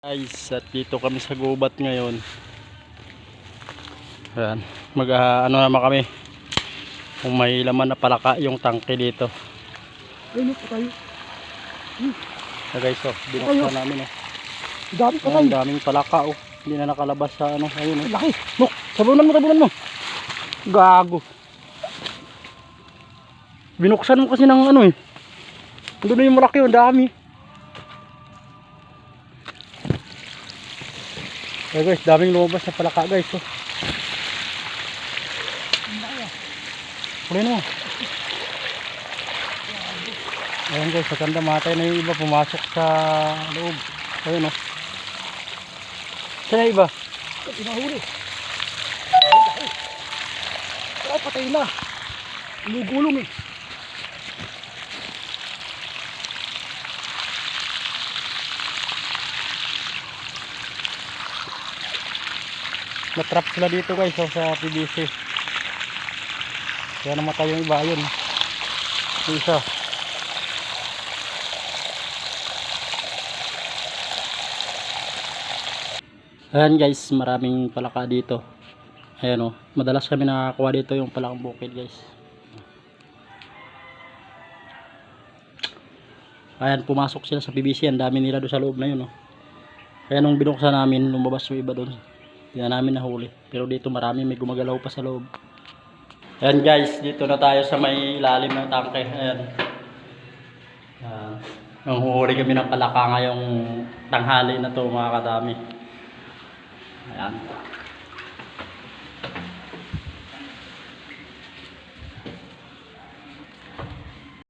Guys, at dito kami sa gubat ngayon. Ayan, ano naman kami kung may laman na palaka yung tangke dito. Ayun po tayo. Guys, binuksan namin Dami pa tayo. Ang daming palaka hindi na nakalabas sa ayun Laki. Look, sabunan mo. Gago. Binuksan mo kasi ng Doon na yung malaki, ang dami. Guys, daming lumabas na palaka guys. Kulay mo. Ayan guys, maganda, matay na yung iba, pumasok sa loob. Ayun Saan yung iba? Pinahuli. Ay, patay na. Gulong Natrap sila dito guys sa PVC. Kaya namatay yung iba. Ayun yung isa. Ayan guys, maraming palaka dito. Ayan madalas kami nakakuha dito yung palakang bukid guys. Ayan, pumasok sila sa PVC. Ang dami nila doon sa loob na yun Kaya nung binuksan namin, lumabas yung iba doon. Hindi na namin nahuli. Pero dito marami, may gumagalaw pa sa loob. Ayan guys, dito na tayo sa may ilalim ng tangke. Ayan. Nanguhuli kami ng palaka ngayong tanghali na to mga kadami. Ayan.